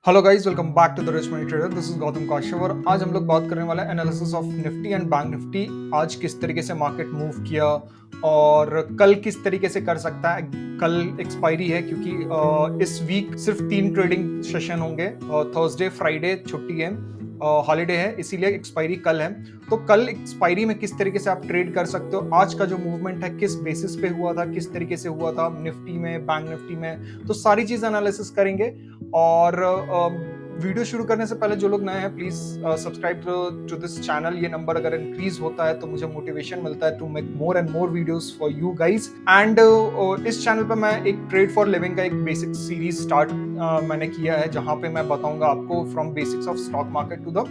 Hello guys, welcome back to the rich money trader. This is Gautam Kashyap और आज हम लोग बात करने वाले हैं analysis of Nifty and bank Nifty. आज किस तरीके से मार्केट मूव किया और कल किस तरीके से कर सकता है। कल एक्सपायरी है क्योंकि इस वीक सिर्फ 3 ट्रेडिंग सेशन होंगे। थर्सडे फ्राइडे छुट्टी है, हॉलीडे है, इसीलिए एक्सपायरी कल है। तो कल एक्सपायरी में किस तरीके से आप ट्रेड कर सकते हो, आज का जो मूवमेंट है किस बेसिस पे हुआ था, किस तरीके से हुआ था निफ्टी में, बैंक निफ्टी में, तो सारी चीज एनालिसिस करेंगे। और वीडियो शुरू करने से पहले जो लोग नए हैं please subscribe to this channel. ये नंबर अगर इंक्रीज होता है तो मुझे मोटिवेशन मिलता है to make more and more videos for you guys. And इस चैनल पर मैं एक ट्रेड फॉर लिविंग का एक बेसिक सीरीज स्टार्ट मैंने किया है, जहां पे मैं बताऊंगा आपको from basics of stock market to the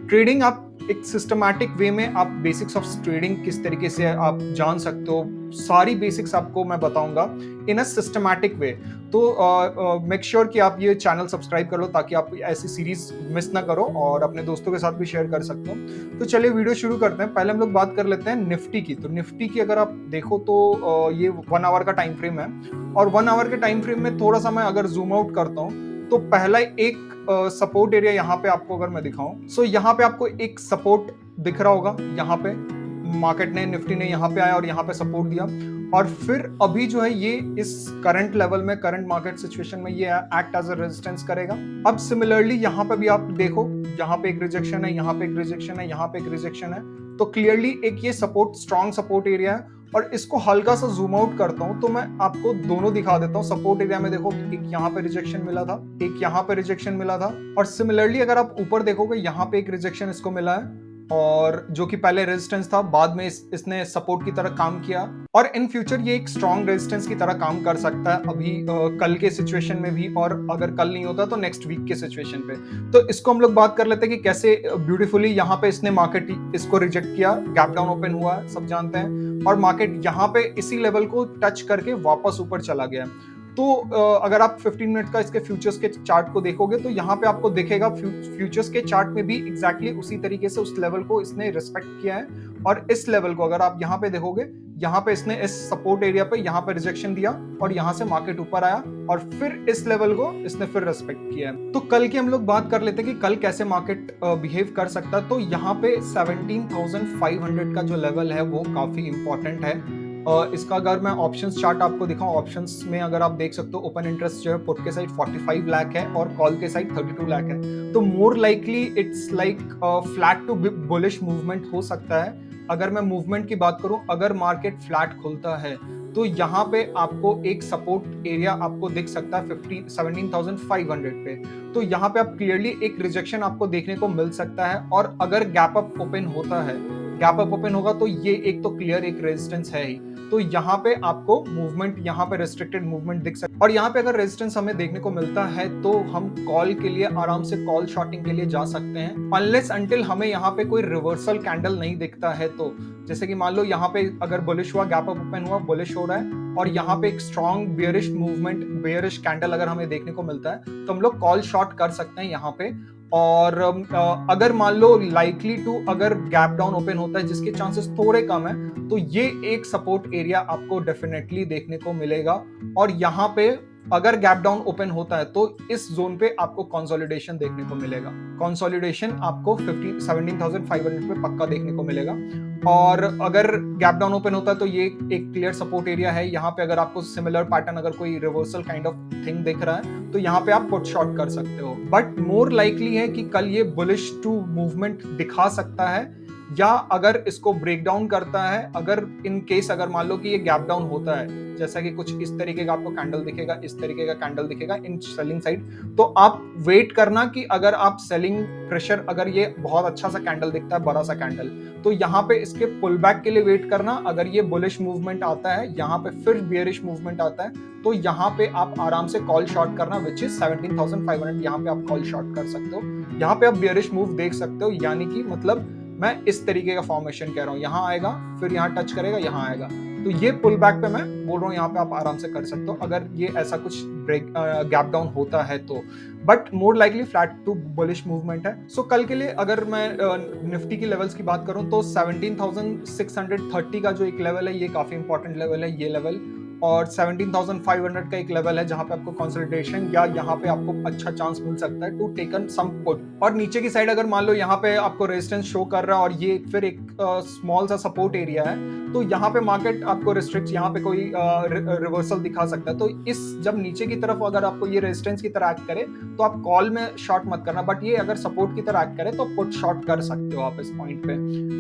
trading. आप एक सिस्टमैटिक वे में आप बेसिक्स ऑफ ट्रेडिंग किस तरीके से आप जान सकते हो, सारी बेसिक्स आपको मैं बताऊंगा इन अ सिस्टमैटिक वे। तो मेक श्योर कि आप ये चैनल सब्सक्राइब कर लो ताकि आप ऐसी सीरीज मिस ना करो और अपने दोस्तों के साथ भी शेयर कर सकते हो। तो चलिए वीडियो शुरू करते हैं। पहले हम लोग बात कर लेते हैं निफ्टी की। तो निफ्टी की अगर आप देखो तो ये 1 आवर का टाइम फ्रेम है और 1 आवर के टाइम फ्रेम में थोड़ा सा मैं अगर जूम आउट करता हूँ तो पहला एक सपोर्ट एरिया यहाँ पे आपको अगर मैं दिखाऊं, सो यहाँ पे आपको एक सपोर्ट दिख रहा होगा। यहाँ पे मार्केट ने, निफ्टी ने यहाँ पे आया और यहाँ पे सपोर्ट दिया और फिर अभी जो है ये इस करंट लेवल में, करंट मार्केट सिचुएशन में ये एक्ट एज अ रेजिस्टेंस करेगा। अब सिमिलरली यहाँ पे भी आप देखो, यहाँ पे एक रिजेक्शन है, यहाँ पे एक रिजेक्शन है, यहाँ पे एक रिजेक्शन है। तो क्लियरली एक ये सपोर्ट, स्ट्रॉन्ग सपोर्ट एरिया है। और इसको हल्का सा जूम आउट करता हूं तो मैं आपको दोनों दिखा देता हूं। सपोर्ट एरिया में देखो, एक यहाँ पे रिजेक्शन मिला था, एक यहाँ पे रिजेक्शन मिला था। और सिमिलरली अगर आप ऊपर देखोगे, यहाँ पे एक रिजेक्शन इसको मिला है और जो कि पहले रेजिस्टेंस था, बाद में इसने सपोर्ट की तरह काम किया और इन फ्यूचर ये एक स्ट्रॉन्ग रेजिस्टेंस की तरह काम कर सकता है अभी कल के सिचुएशन में भी, और अगर कल नहीं होता तो नेक्स्ट वीक के सिचुएशन पे। तो इसको हम लोग बात कर लेते हैं कि कैसे ब्यूटीफुली यहाँ पे इसने मार्केट इसको रिजेक्ट किया, गैप डाउन ओपन हुआ, सब जानते हैं, और मार्केट यहाँ पे इसी लेवल को टच करके वापस ऊपर चला गया। तो अगर आप 15 मिनट का इसके फ्यूचर्स के चार्ट को देखोगे तो यहाँ पे आपको दिखेगा फ्यूचर्स के चार्ट में भी एग्जैक्टली उसी तरीके से उस लेवल को इसने रिस्पेक्ट किया है। और इस लेवल को अगर आप यहाँ पे देखोगे, यहाँ पे इसने इस सपोर्ट एरिया पे यहाँ पे रिजेक्शन दिया और यहाँ से मार्केट ऊपर आया और फिर इस लेवल को इसने फिर रेस्पेक्ट किया है। तो कल की हम लोग बात कर लेते हैं कि कल कैसे मार्केट बिहेव कर सकता है। तो यहाँ पे 17,500 का जो लेवल है वो काफी इंपॉर्टेंट है। इसका अगर मैं ऑप्शंस चार्ट आपको दिखाऊं, ऑप्शंस में अगर आप देख सकते हो, ओपन इंटरेस्ट जो है पुट के साइड 45 लाख है और कॉल के साइड 32 लाख है। तो more likely it's like flat to bullish movement हो सकता है। अगर मैं मूवमेंट की बात करूं, अगर मार्केट फ्लैट खुलता है तो यहाँ पे आपको एक सपोर्ट एरिया आपको दिख सकता है 17,500 पे। तो यहाँ पे आप क्लियरली एक रिजेक्शन आपको देखने को मिल सकता है। और अगर गैप अप ओपन होता है, गैप अप ओपन होगा तो ये एक तो क्लियर एक रेजिस्टेंस है ही। तो यहाँ पे आपको मूवमेंट, यहाँ पे रेस्ट्रिक्टेड मूवमेंट दिख सकता है। और यहाँ पे अगर रेजिस्टेंस हमें देखने को मिलता है तो हम कॉल के लिए आराम से कॉल शॉर्टिंग के लिए जा सकते हैं, अनलेस अंटिल हमें यहाँ पे कोई रिवर्सल कैंडल नहीं दिखता है। तो जैसे कि मान लो यहाँ पे अगर बुलिश हुआ, गैप अप ओपन हुआ, बुलिश हो रहा है और यहाँ पे एक strong bearish movement, bearish candle अगर हमें देखने को मिलता है तो हम लोग कॉल शॉर्ट कर सकते हैं यहाँ पे। और अगर मान लो लाइकली टू अगर गैप डाउन ओपन होता है, जिसके चांसेस थोड़े कम है, तो ये एक सपोर्ट एरिया आपको डेफिनेटली देखने को मिलेगा। और यहाँ पे अगर गैप डाउन ओपन होता है तो इस जोन पे आपको कंसोलिडेशन देखने को मिलेगा। कंसोलिडेशन आपको 17,500 पे पक्का देखने को मिलेगा। और अगर गैप डाउन ओपन होता है तो ये एक क्लियर सपोर्ट एरिया है। यहाँ पे अगर आपको सिमिलर पैटर्न, अगर कोई रिवर्सल काइंड ऑफ थिंग दिख रहा है तो यहाँ पे आप पुट शॉर्ट कर सकते हो। बट मोर लाइकली है कि कल ये बुलिश टू मूवमेंट दिखा सकता है, या अगर इसको ब्रेक डाउन करता है, अगर इन केस अगर मान लो कि ये गैप डाउन होता है, जैसा कि कुछ इस तरीके का आपको कैंडल दिखेगा, इस तरीके का कैंडल दिखेगा इन सेलिंग साइड, तो आप वेट करना कि अगर आप सेलिंग प्रेशर, अगर ये बहुत अच्छा सा कैंडल दिखता है, बड़ा सा कैंडल, तो यहाँ पे इसके पुल बैक के लिए वेट करना। अगर ये बुलिश मूवमेंट आता है, यहाँ पे फिर बियरिश मूवमेंट आता है, तो यहाँ पे आप आराम से कॉल शॉर्ट करना, विच इज 17,500। यहाँ पे आप कॉल शॉर्ट कर सकते हो। यहाँ पे आप बियरिश मूव देख सकते हो, यानी कि मतलब मैं इस तरीके का फॉर्मेशन कह रहा हूं, यहां आएगा, फिर यहां टच करेगा, यहां आएगा। तो ये पुल बैक पे मैं बोल रहा हूं, यहां पे आप आराम से कर सकते हो अगर ये ऐसा कुछ ब्रेक गैप डाउन होता है तो। But more likely flat to bullish movement है। सो कल के लिए अगर मैं निफ्टी की लेवल्स की बात करूं तो 17,630 का जो एक लेवल है, ये काफी इंपॉर्टेंट लेवल है, ये लेवल। और 17,500 का एक लेवल है जहां पे आपको कंसोलिडेशन या यहाँ पे आपको अच्छा चांस मिल सकता है टू टेकन सम पुट। और नीचे की साइड अगर मान लो यहाँ पे आपको रेजिस्टेंस शो कर रहा है और ये फिर एक स्मॉल सा सपोर्ट एरिया है, तो यहाँ पे मार्केट आपको रिस्ट्रिक्ट, यहाँ पे कोई रिवर्सल दिखा सकता है। तो इस जब नीचे की तरफ अगर आपको ये रेजिस्टेंस की तरह एक्ट करे तो आप कॉल में शॉर्ट मत करना, बट ये अगर सपोर्ट की तरह एक्ट करे तो पुट शॉर्ट कर सकते हो आप इस पॉइंट पे।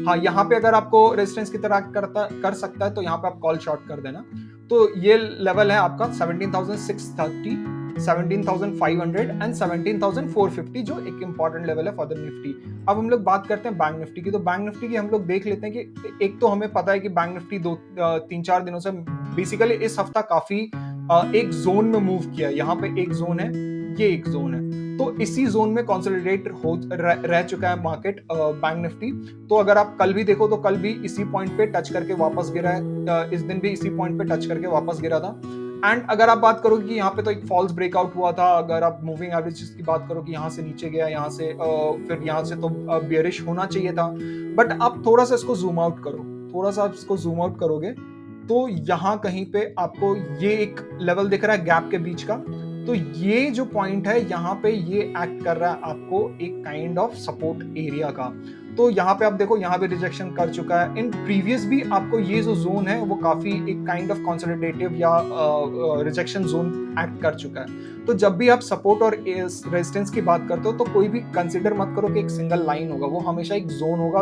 हाँ, यहाँ पे अगर आपको रेजिस्टेंस की तरह कर सकता है तो यहाँ पे आप कॉल शॉर्ट कर देना। तो ये लेवल है आपका 17,630, 17,500 एंड 17,450, जो एक इंपॉर्टेंट लेवल है फॉर द निफ्टी। अब हम लोग बात करते हैं बैंक निफ्टी की। तो बैंक निफ्टी की हम लोग देख लेते हैं कि एक तो हमें पता है कि बैंक निफ्टी 3-4 दिनों से बेसिकली इस हफ्ता काफी एक जोन में मूव किया। यहाँ पे एक जोन है, ये एक जोन है, तो इसी जोन में कंसोलिडेट रह चुका है मार्केट बैंक निफ्टी। तो अगर आप कल भी देखो तो कल भी इसी पॉइंट पे टच करके वापस गिरा है, इस दिन भी इसी पॉइंट पे टच करके वापस गिरा था। एंड अगर आप बात करो कि यहाँ पे तो एक फॉल्स ब्रेकआउट हुआ था, अगर आप मूविंग एवरेज की बात करो कि यहाँ से नीचे गया, यहाँ से फिर यहाँ से तो बेयरिश होना चाहिए था। बट आप थोड़ा सा इसको जूम आउट करो, थोड़ा सा आप इसको जूम आउट करोगे तो यहाँ कहीं पे आपको ये एक लेवल दिख रहा है गैप के बीच का। तो ये जो पॉइंट है यहाँ पे ये एक्ट कर रहा है आपको एक काइंड ऑफ सपोर्ट एरिया का। तो यहाँ पे आप देखो, यहाँ पे रिजेक्शन कर चुका है। इन प्रीवियस भी आपको ये जो जोन है वो काफी एक काइंड ऑफ कंसोलिडेटिव या रिजेक्शन जोन एक्ट कर चुका है। तो जब भी आप सपोर्ट और रेजिस्टेंस की बात करते हो तो कोई भी कंसिडर मत करो कि एक सिंगल लाइन होगा, वो हमेशा एक जोन होगा।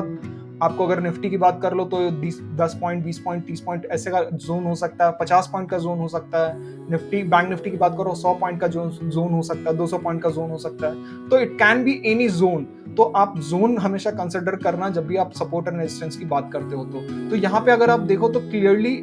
आपको अगर निफ्टी की बात कर लो तो 10 पॉइंट, 20 पॉइंट, 30 पॉइंट ऐसे का जोन हो सकता है, 50 पॉइंट का जोन हो सकता है। निफ्टी बैंक निफ्टी की बात करो 100 पॉइंट का जोन हो सकता है, 200 पॉइंट का जोन हो सकता है। तो it can be any zone. तो आप जोन हमेशा कंसिडर करना जब भी आप सपोर्ट एंड रेजिस्टेंस की बात करते हो। तो यहाँ पे अगर आप देखो तो क्लियरली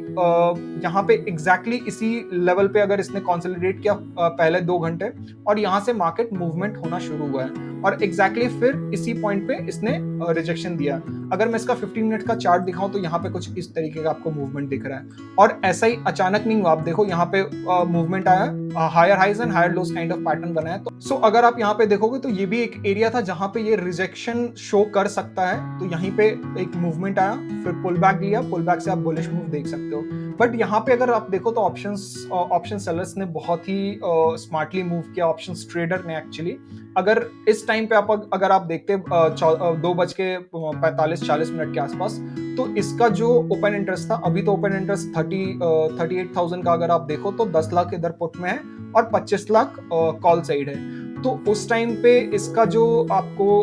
यहाँ पे एग्जैक्टली इसी लेवल पे अगर इसने कंसोलिडेट किया पहले 2 घंटे, और यहाँ से मार्केट मूवमेंट होना शुरू हुआ है और एग्जैक्टली फिर इसी पॉइंट पे इसने रिजेक्शन दिया। अगर मैं इसका 15 मिनट का चार्ट दिखाऊं तो यहाँ पे कुछ इस तरीके का आपको मूवमेंट दिख रहा है। और ऐसा ही अचानक नहीं हुआ, आप देखो यहाँ पे मूवमेंट आया, higher highs and higher lows kind of pattern बनाया। तो सो अगर आप यहाँ पे देखोगे तो ये भी एक एरिया था जहां पे ये रिजेक्शन शो कर सकता है। तो यहीं पे एक मूवमेंट आया, फिर पुल बैक लिया, पुल बैक से आप बुलिश मूव देख सकते हो। बट यहाँ पे अगर आप देखो तो ऑप्शन सेलर्स ने बहुत ही स्मार्टली मूव किया, ऑप्शन ट्रेडर ने एक्चुअली। अगर इस टाइम पे अगर आप देखते 2:45-40 मिनट के आसपास, तो इसका जो ओपन इंटरेस्ट था, अभी तो ओपन इंटरेस्ट 38,000 का अगर आप देखो तो 10 लाख इधर पुट में है और 25 लाख कॉल साइड है। तो उस टाइम पे इसका जो आपको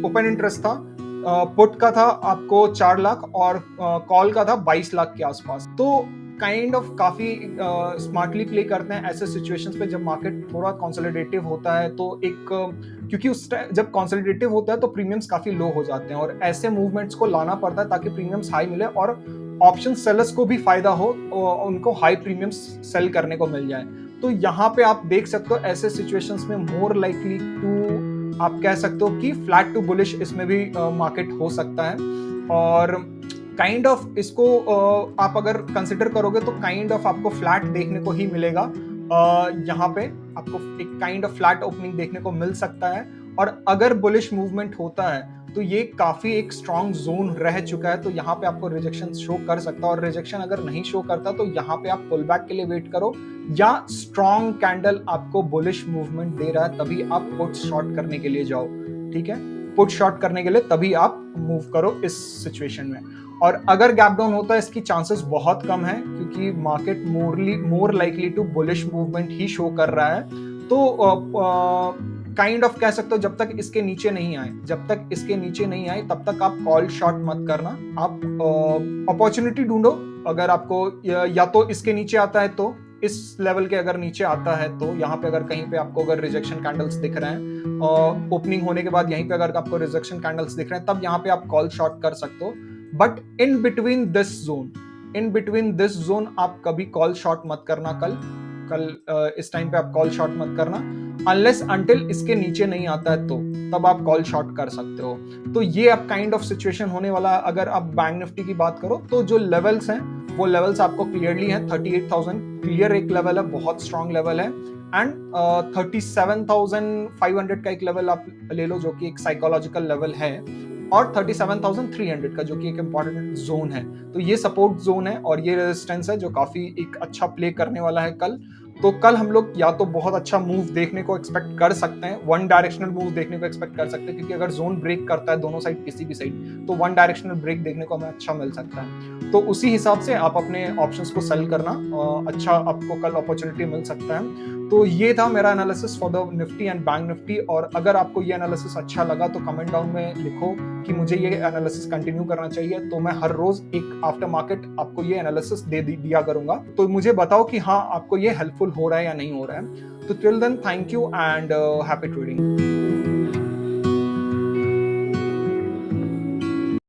ओपन इंटरेस्ट था पुट का था आपको 4 लाख और कॉल का था 22 लाख के आसपास। तो काइंड ऑफ काफी स्मार्टली प्ले करते हैं ऐसे सिचुएशंस पे जब मार्केट थोड़ा कंसोलिडेटिव होता है। तो एक क्योंकि उस टाइम जब कंसोलिडेटिव होता है तो प्रीमियम्स काफी लो हो जाते हैं और ऐसे मूवमेंट्स को लाना पड़ता है ताकि प्रीमियम्स हाई मिले और ऑप्शन सेलर्स को भी फायदा हो, उनको हाई प्रीमियम्स सेल करने को मिल जाए। तो यहाँ पे आप देख सकते हो ऐसे सिचुएशंस में मोर लाइकली टू आप कह सकते हो कि फ्लैट टू बुलिश इसमें भी मार्केट हो सकता है। और काइंड ऑफ इसको आप अगर कंसिडर करोगे तो काइंड ऑफ आपको फ्लैट देखने को ही मिलेगा। यहाँ पे आपको एक काइंड ऑफ फ्लैट ओपनिंग देखने को मिल सकता है। और अगर बुलिश मूवमेंट होता है तो ये काफी एक स्ट्रॉन्ग जोन रह चुका है। तो यहाँ पे आपको रिजेक्शन शो कर सकता है और रिजेक्शन अगर नहीं शो करता तो यहाँ पे आप पुल बैक के लिए वेट करो या स्ट्रॉन्ग कैंडल आपको बुलिश मूवमेंट दे रहा है तभी आप पुट शॉर्ट करने के लिए जाओ। ठीक है, पुट शॉर्ट करने के लिए तभी आप मूव करो इस सिचुएशन में। और अगर गैप डाउन होता है इसकी चांसेस बहुत कम है क्योंकि market more likely to bullish movement ही शो कर रहा है। तो काइंड ऑफ कह सकते हो जब तक इसके नीचे नहीं आए तब तक आप कॉल शॉर्ट मत करना। आप अपॉर्चुनिटी ढूंढो। अगर आपको या तो इसके नीचे आता है तो इस लेवल के अगर नीचे आता है तो यहाँ पे अगर कहीं पे आपको अगर रिजेक्शन कैंडल्स दिख रहे हैं ओपनिंग होने के बाद, यहीं पे अगर आपको रिजेक्शन कैंडल्स दिख रहे हैं तब यहाँ पे आप कॉल शॉर्ट कर सकते हो। But in between this zone आप कभी कॉल शॉर्ट मत करना। कल इस टाइम पे आप कॉल शॉर्ट मत करना अनलेस अंटिल इसके नीचे नहीं आता है तो तब आप कॉल शॉर्ट कर सकते हो। तो ये अब काइंड ऑफ सिचुएशन होने वाला है। अगर आप बैंक निफ्टी की बात करो तो जो लेवल्स हैं वो लेवल्स आपको क्लियरली हैं। 38,000 क्लियर एक लेवल है, बहुत स्ट्रॉन्ग लेवल है। एंड 37,500 का एक लेवल आप ले लो जो कि एक साइकोलॉजिकल लेवल है। और 37,300 का, जो कि एक इंपॉर्टेंट जोन है। तो ये सपोर्ट जोन है और ये रेजिस्टेंस है जो काफी एक अच्छा प्ले करने वाला है कल। तो कल हम लोग या तो बहुत अच्छा मूव देखने को एक्सपेक्ट कर सकते हैं, वन डायरेक्शनल मूव देखने को एक्सपेक्ट कर सकते हैं, क्योंकि अगर जोन ब्रेक करता है दोनों साइड किसी भी साइड, तो वन डायरेक्शनल ब्रेक देखने को हमें अच्छा मिल सकता है। तो उसी हिसाब से आप अपने ऑप्शंस को सेल करना, अच्छा आपको कल अपॉर्चुनिटी मिल सकता है। तो ये था मेरा analysis for the Nifty and bank Nifty. और अगर आपको ये एनालिसिस अच्छा लगा तो कमेंट डाउन में लिखो कि मुझे ये एनालिसिस कंटिन्यू करना चाहिए, तो मैं हर रोज एक आफ्टर मार्केट आपको ये एनालिसिस दिया करूंगा। तो मुझे बताओ कि हाँ, आपको ये हेल्पफुल हो रहा है या नहीं हो रहा है। तो till then, thank you and happy trading.